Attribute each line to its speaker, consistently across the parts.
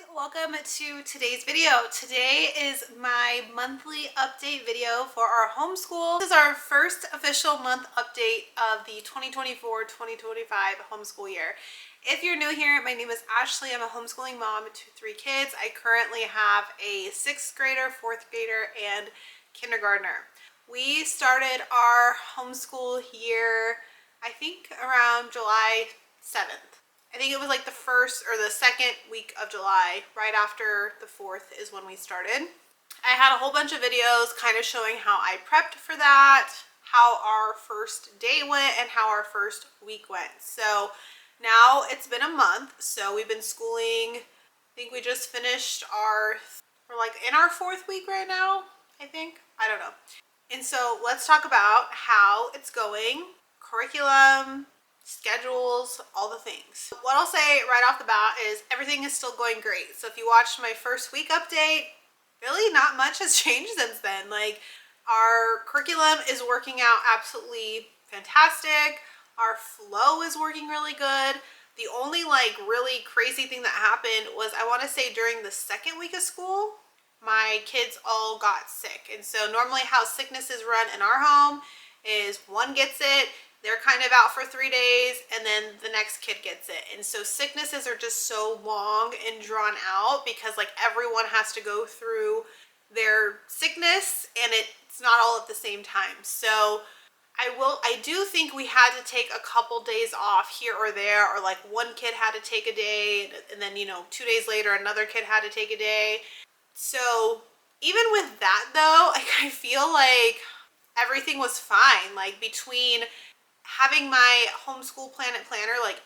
Speaker 1: Welcome to today's video. Today is my monthly update video for our homeschool. This is our first official month update of the 2024-2025 homeschool year. If you're new here, my name is Ashley. I'm a homeschooling mom to 3 kids. I currently have a 6th grader, 4th grader, and kindergartner. We started our homeschool year, I think around July 7th. I think it was like the first or the second week of July, right after the 4th is when we started. I had a whole bunch of videos kind of showing how I prepped for that, how our first day went, and how our first week went. So now it's been a month, so we've been schooling. I think we just finished we're like in our 4th week right now, I think. I don't know. And so let's talk about how it's going, curriculum, schedules, all the things. What I'll say right off the bat is everything is still going great. So if you watched my first week update, really not much has changed since then. Like, our curriculum is working out absolutely fantastic. Our flow is working really good. The only really crazy thing that happened was, I want to say during the 2nd week of school, my kids all got sick. And so normally how sicknesses run in our home is one gets it, they're kind of out for 3 days, and then the next kid gets it. And so sicknesses are just so long and drawn out because everyone has to go through their sickness and it's not all at the same time. So I do think we had to take a couple days off here or there, or one kid had to take a day, and then 2 days later another kid had to take a day. So even with that though, I feel like everything was fine. Between having my homeschool planner,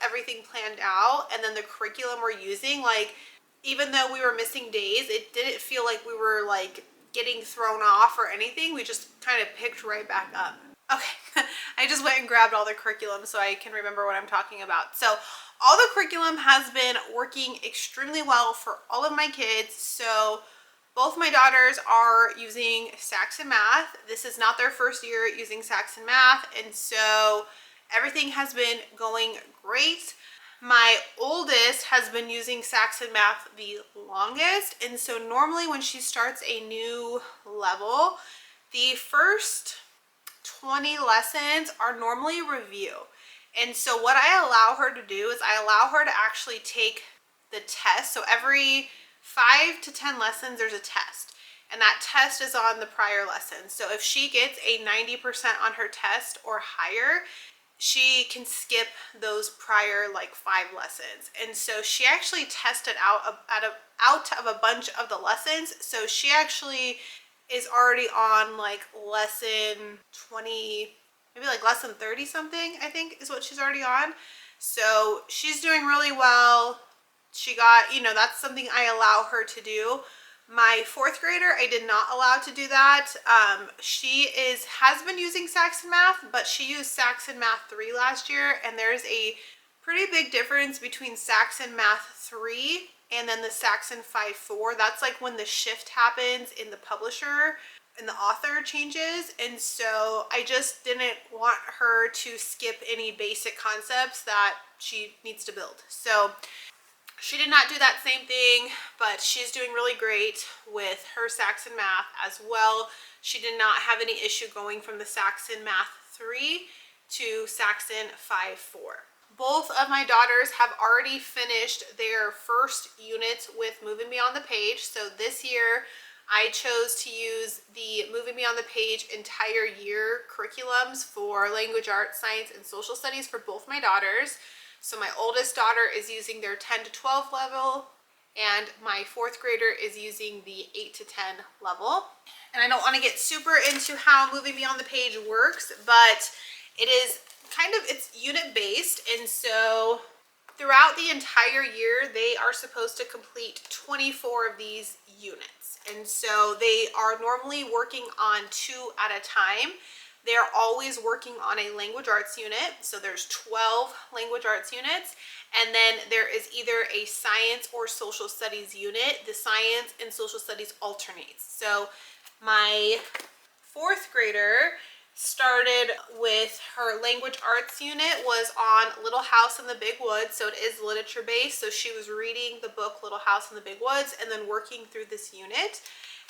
Speaker 1: everything planned out, and then the curriculum we're using, even though we were missing days, it didn't feel like we were getting thrown off or anything. We just kind of picked right back up. Okay, I just went and grabbed all the curriculum so I can remember what I'm talking about. So all the curriculum has been working extremely well for all of my kids. So both my daughters are using Saxon Math. This is not their first year using Saxon Math, and so everything has been going great. My oldest has been using Saxon Math the longest, and so normally when she starts a new level, the first 20 lessons are normally review. And so what I allow her to do is I allow her to actually take the test. So every 5 to 10 lessons there's a test, and that test is on the prior lesson. So if she gets a 90% on her test or higher, she can skip those prior 5 lessons. And so she actually tested out of a bunch of the lessons. So she actually is already on lesson 20, maybe lesson 30 something, I think is what she's already on. So she's doing really well. She got, that's something I allow her to do. My 4th grader, I did not allow to do that. She has been using Saxon Math, but she used Saxon Math 3 last year, and there's a pretty big difference between Saxon Math 3 and then the Saxon 5.4. That's when the shift happens in the publisher and the author changes. And so I just didn't want her to skip any basic concepts that she needs to build. So she did not do that same thing, but she's doing really great with her Saxon Math as well. She did not have any issue going from the Saxon Math 3 to Saxon 5.4. Both of my daughters have already finished their first units with Moving Beyond the Page. So this year I chose to use the Moving Beyond the Page entire year curriculums for language arts, science, and social studies for both my daughters. So my oldest daughter is using their 10 to 12 level, and my 4th grader is using the 8 to 10 level. And I don't want to get super into how Moving Beyond the Page works, but it is it's unit based. And so throughout the entire year, they are supposed to complete 24 of these units. And so they are normally working on 2 at a time. They're always working on a language arts unit. So there's 12 language arts units. And then there is either a science or social studies unit. The science and social studies alternates. So my 4th grader started with her language arts unit was on Little House in the Big Woods, so it is literature based. So she was reading the book Little House in the Big Woods and then working through this unit.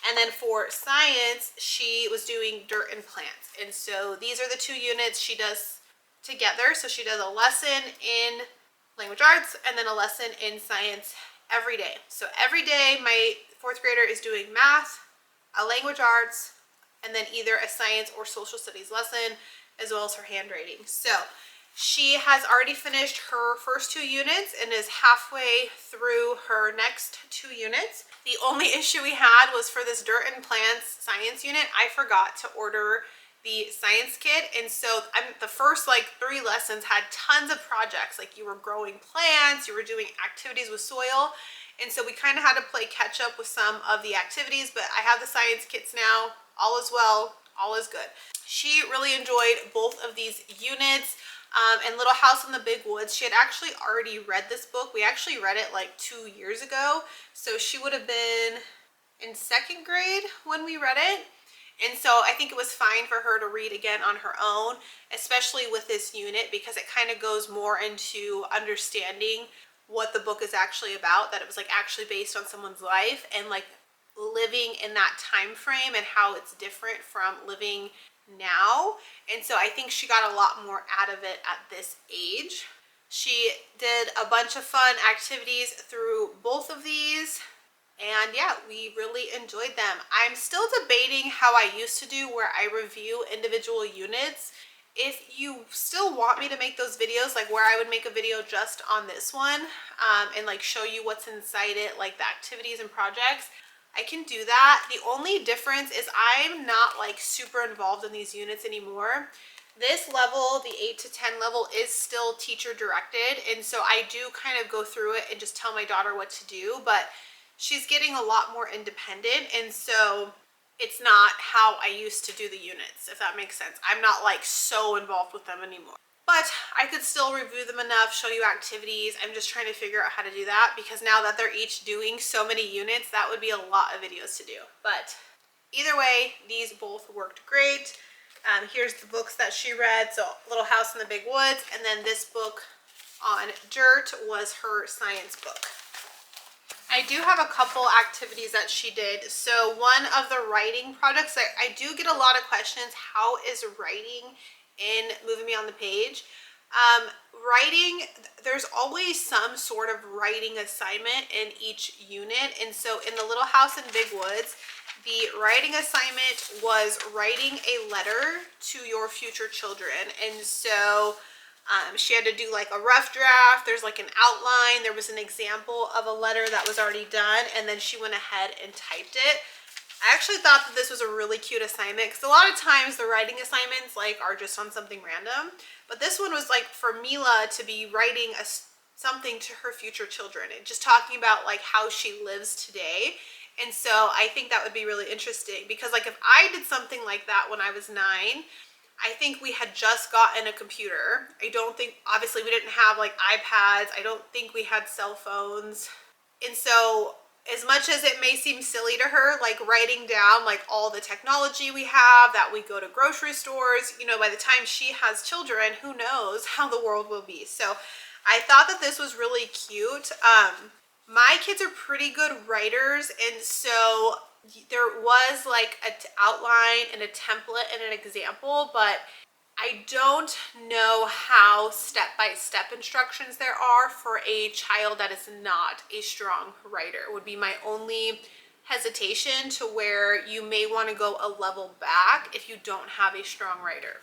Speaker 1: And then for science, she was doing dirt and plants. And so these are the two units she does together. So she does a lesson in language arts and then a lesson in science every day. So every day my fourth grader is doing math, a language arts, and then either a science or social studies lesson, as well as her handwriting. So she has already finished her first two units and is halfway through her next two units. The only issue we had was for this dirt and plants science unit, I forgot to order the science kit. And so the first like 3 lessons had tons of projects, like you were growing plants, you were doing activities with soil. And so we kind of had to play catch up with some of the activities, but I have the science kits now. All is well, all is good. She really enjoyed both of these units. And Little House in the Big Woods, she had actually already read this book. We actually read it like 2 years ago. So she would have been in 2nd grade when we read it. And so I think it was fine for her to read again on her own, especially with this unit, because it kind of goes more into understanding what the book is actually about, that it was like actually based on someone's life and like living in that time frame and how it's different from living now. And so I think she got a lot more out of it at this age. She did a bunch of fun activities through both of these, and yeah, we really enjoyed them. I'm still debating how I used to do, where I review individual units. If you still want me to make those videos, like where I would make a video just on this one and like show you what's inside it, like the activities and projects, I can do that. The only difference is I'm not like super involved in these units anymore. This level, the 8 to 10 level, is still teacher directed, and so I do kind of go through it and just tell my daughter what to do, but she's getting a lot more independent, and so it's not how I used to do the units, if that makes sense. I'm not like so involved with them anymore. But I could still review them enough, show you activities. I'm just trying to figure out how to do that, because now that they're each doing so many units, that would be a lot of videos to do. But either way, these both worked great. Here's the books that she read. So Little House in the Big Woods, and then this book on dirt was her science book. I do have a couple activities that she did. So one of the writing projects, I do get a lot of questions, how is writing in Moving Me on the Page? Writing, there's always some sort of writing assignment in each unit. And so in the Little House in Big Woods, the writing assignment was writing a letter to your future children. And so she had to do like a rough draft. There's like an outline. There was an example of a letter that was already done, and then she went ahead and typed it. I actually thought that this was a really cute assignment, because a lot of times the writing assignments like are just on something random, but this one was like for Mila to be writing something to her future children and just talking about like how she lives today. And so I think that would be really interesting, because like if I did something like that when I was 9, I think we had just gotten a computer. I don't think, obviously we didn't have like iPads. I don't think we had cell phones. And so as much as it may seem silly to her, like writing down like all the technology we have, that we go to grocery stores, you know, by the time she has children, who knows how the world will be. So I thought that this was really cute. My kids are pretty good writers, and so there was like an outline and a template and an example, but I don't know how step-by-step instructions there are for a child that is not a strong writer. Would be my only hesitation, to where you may want to go a level back if you don't have a strong writer.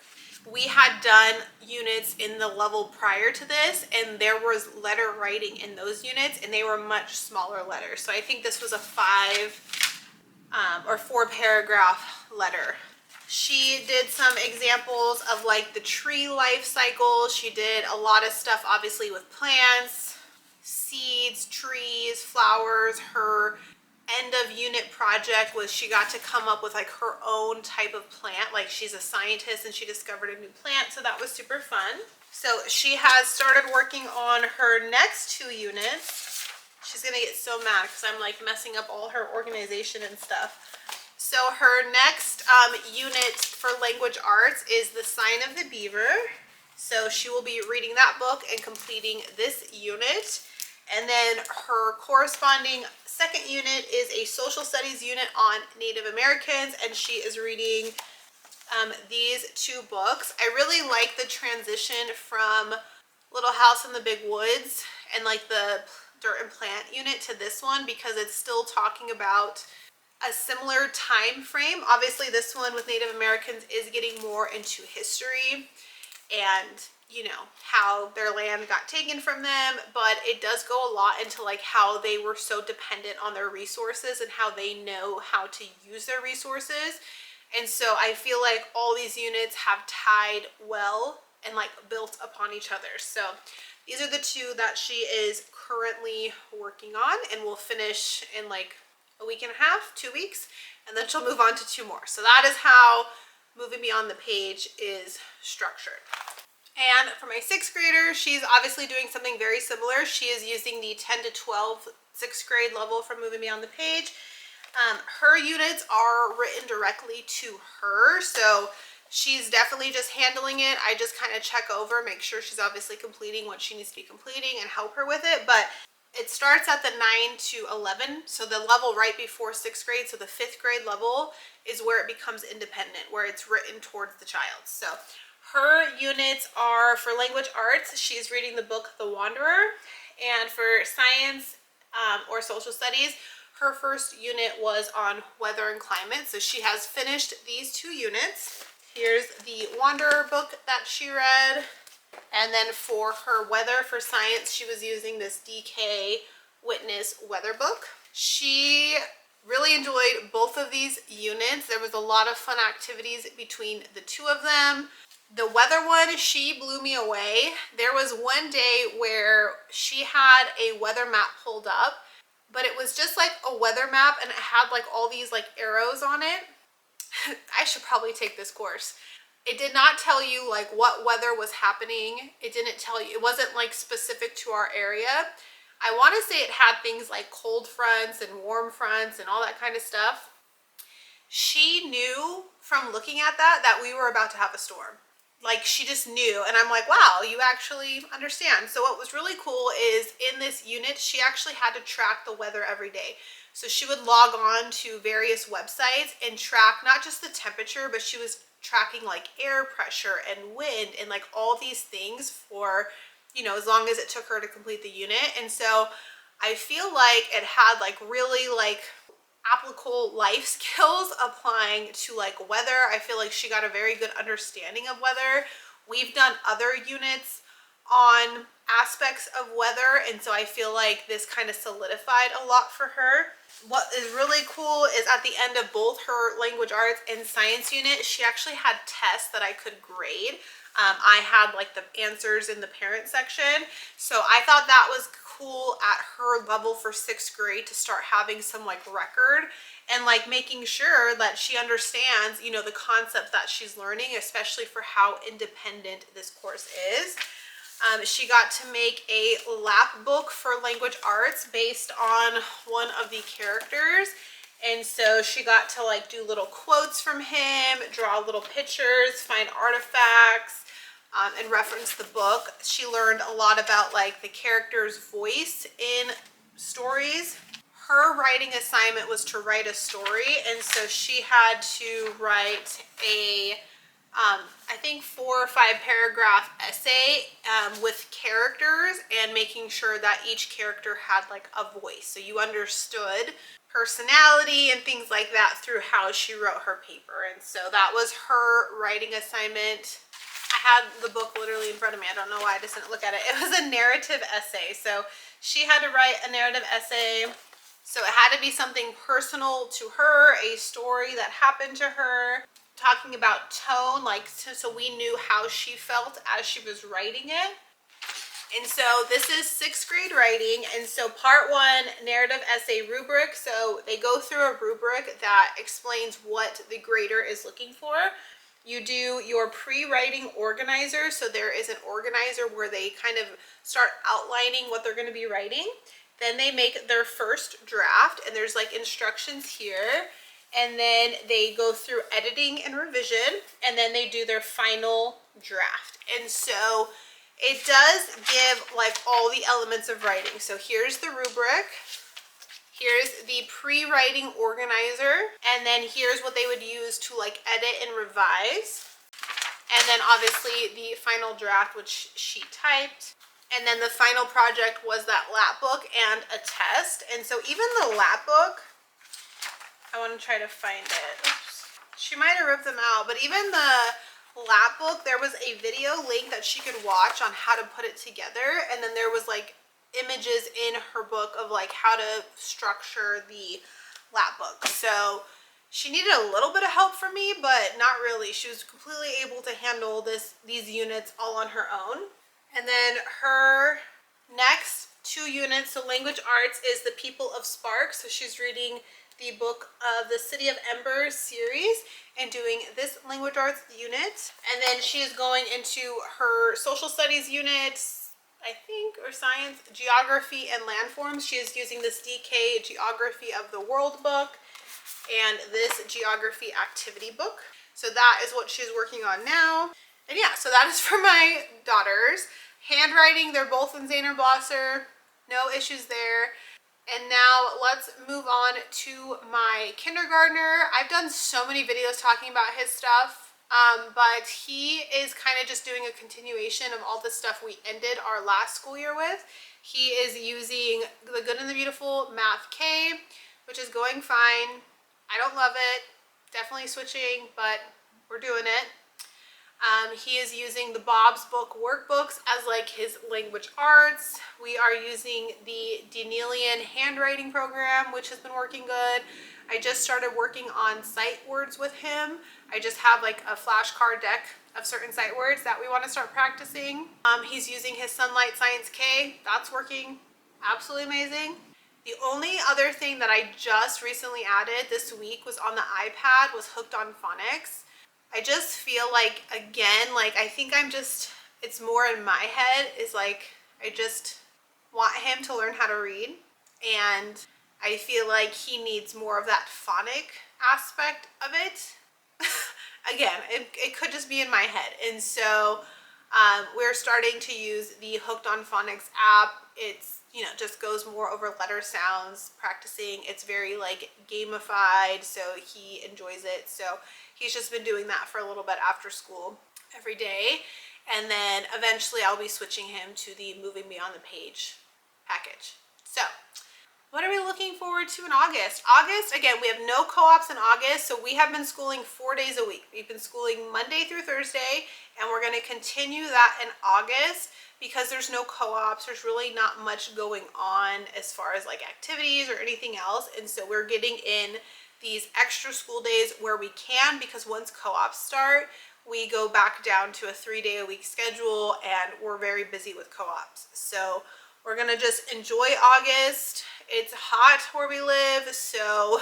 Speaker 1: We had done units in the level prior to this, and there was letter writing in those units, and they were much smaller letters. So I think this was a 5 or 4 paragraph letter. She did some examples of like the tree life cycle. She did a lot of stuff obviously with plants, seeds, trees, flowers. Her end of unit project was she got to come up with like her own type of plant. Like she's a scientist and she discovered a new plant, so that was super fun. So she has started working on her next 2 units. She's gonna get so mad because I'm like messing up all her organization and stuff. So her next unit for language arts is The Sign of the Beaver. So she will be reading that book and completing this unit. And then her corresponding second unit is a social studies unit on Native Americans, and she is reading these two books. I really like the transition from Little House in the Big Woods and like the dirt and plant unit to this one, because it's still talking about a similar time frame. Obviously this one with Native Americans is getting more into history and, you know, how their land got taken from them, but it does go a lot into like how they were so dependent on their resources and how they know how to use their resources. And so I feel like all these units have tied well and like built upon each other. So these are the two that she is currently working on and will finish in like a week and a half, 2 weeks, and then she'll move on to two more. So that is how Moving Beyond the Page is structured. And for my sixth grader, she's obviously doing something very similar. She is using the 10 to 12 sixth grade level from Moving Beyond the Page. Her units are written directly to her, so she's definitely just handling it. I just kind of check over, make sure she's obviously completing what she needs to be completing and help her with it. But it starts at the 9 to 11, so the level right before sixth grade, so the fifth grade level is where it becomes independent, where it's written towards the child. So her units are for language arts. She's reading the book The Wanderer, and for science or social studies, her first unit was on weather and climate. So she has finished these two units. Here's the Wanderer book that she read. And then for her weather for science, she was using this DK Witness weather book. She really enjoyed both of these units. There was a lot of fun activities between the two of them. The weather one, she blew me away. There was one day where she had a weather map pulled up, but it was just like a weather map and it had like all these like arrows on it. I should probably take this course. It did not tell you like what weather was happening. It didn't tell you, it wasn't like specific to our area. I want to say it had things like cold fronts and warm fronts and all that kind of stuff. She knew from looking at that we were about to have a storm. Like she just knew, and I'm like, wow, you actually understand. So what was really cool is in this unit, she actually had to track the weather every day. So she would log on to various websites and track not just the temperature, but she was tracking like air pressure and wind and like all these things for, you know, as long as it took her to complete the unit. And so I feel like it had like really like applicable life skills applying to like weather. I feel like she got a very good understanding of weather. We've done other units on aspects of weather, and so I feel like this kind of solidified a lot for her. What is really cool is at the end of both her language arts and science unit, she actually had tests that I could grade. I had like the answers in the parent section. So I thought that was cool at her level for sixth grade to start having some like record and like making sure that she understands, you know, the concept that she's learning, especially for how independent this course is. She got to make a lap book for language arts based on one of the characters. And so she got to like do little quotes from him, draw little pictures, find artifacts, and reference the book. She learned a lot about like the character's voice in stories. Her writing assignment was to write a story, and so she had to write a I think 4 or 5 paragraph essay with characters and making sure that each character had like a voice, so you understood personality and things like that through how she wrote her paper. And so that was her writing assignment. I had the book literally in front of me. I don't know why I just didn't look at it. It was a narrative essay, so she had to write a narrative essay. So it had to be something personal to her, a story that happened to her, talking about tone, like so we knew how she felt as she was writing it. And so this is sixth grade writing, and so part 1, narrative essay rubric. So they go through a rubric that explains what the grader is looking for. You do your pre-writing organizer. So there is an organizer where they kind of start outlining what they're going to be writing. Then they make their first draft, and there's like instructions here. and then they go through editing and revision, and then they do their final draft. And so it does give like all the elements of writing. So here's the rubric. Here's the pre-writing organizer, and then here's what they would use to like edit and revise. And then obviously the final draft, which she typed. And then the final project was that lap book and a test. And so even the lap book, I want to try to find it. Oops. She might have ripped them out, but even the lap book, there was a video link that she could watch on how to put it together. And then there was like images in her book of like how to structure the lap book. So she needed a little bit of help from me, but not really. She was completely able to handle these units all on her own. And then her next 2 units, so language arts, is the People of Spark. So she's reading the book of the City of Embers series and doing this language arts unit. And then she is going into her social studies units, I think, or science, geography and landforms. She is using this DK Geography of the World book and this geography activity book. So that is what she's working on now. And yeah, so that is for my daughters. Handwriting, they're both in Zaner Blosser. No issues there. And now let's move on to my kindergartner. I've done so many videos talking about his stuff, but he is kind of just doing a continuation of all the stuff we ended our last school year with. He is using The Good and the Beautiful Math K, which is going fine. I don't love it. Definitely switching, but we're doing it. He is using the Bob's Book workbooks as like his language arts. We are using the Denelian handwriting program, which has been working good. I just started working on sight words with him. I just have like a flashcard deck of certain sight words that we want to start practicing. He's using his Sunlight Science K. That's working absolutely amazing. The only other thing that I just recently added this week was on the iPad was Hooked on Phonics. I just feel like, again, like I think it's more in my head, is like I just want him to learn how to read, and I feel like he needs more of that phonic aspect of it. Again, it could just be in my head. And so we're starting to use the Hooked on Phonics app. It's, you know, just goes more over letter sounds, practicing. It's very like gamified, so he enjoys it. So he's just been doing that for a little bit after school every day. And then eventually I'll be switching him to the Moving Beyond the Page package. So what are we looking forward to in August? August, again, we have no co-ops in August, so we have been schooling 4 days a week. We've been schooling Monday through Thursday, and we're going to continue that in August because there's no co-ops. There's really not much going on as far as like activities or anything else, and so we're getting in these extra school days where we can, because once co-ops start, we go back down to a 3-day-a-week schedule, and we're very busy with co-ops. So we're gonna just enjoy August. It's hot where we live, so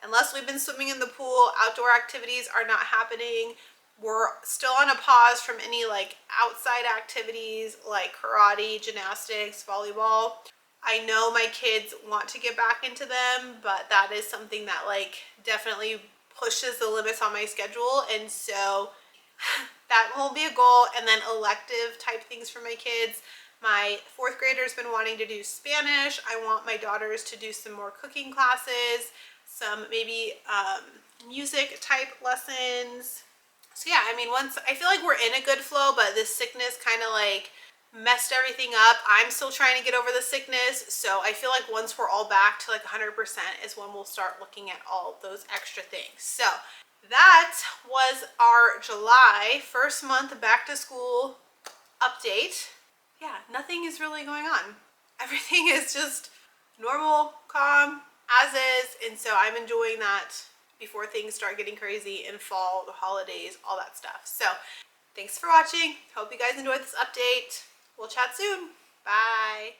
Speaker 1: unless we've been swimming in the pool, outdoor activities are not happening. We're still on a pause from any like outside activities like karate, gymnastics, volleyball. I know my kids want to get back into them, but that is something that like definitely pushes the limits on my schedule, and so that will be a goal. And then elective type things for my kids. My 4th grader's been wanting to do Spanish. I want my daughters to do some more cooking classes, some maybe music type lessons. So yeah, I mean, once I feel like we're in a good flow, but this sickness kind of like messed everything up. I'm still trying to get over the sickness, so I feel like once we're all back to like 100% is when we'll start looking at all those extra things. So that was our July 1st month back to school update. Yeah, nothing is really going on. Everything is just normal, calm, as is, and so I'm enjoying that before things start getting crazy in fall, the holidays, all that stuff. So thanks for watching. Hope you guys enjoyed this update. We'll chat soon. Bye.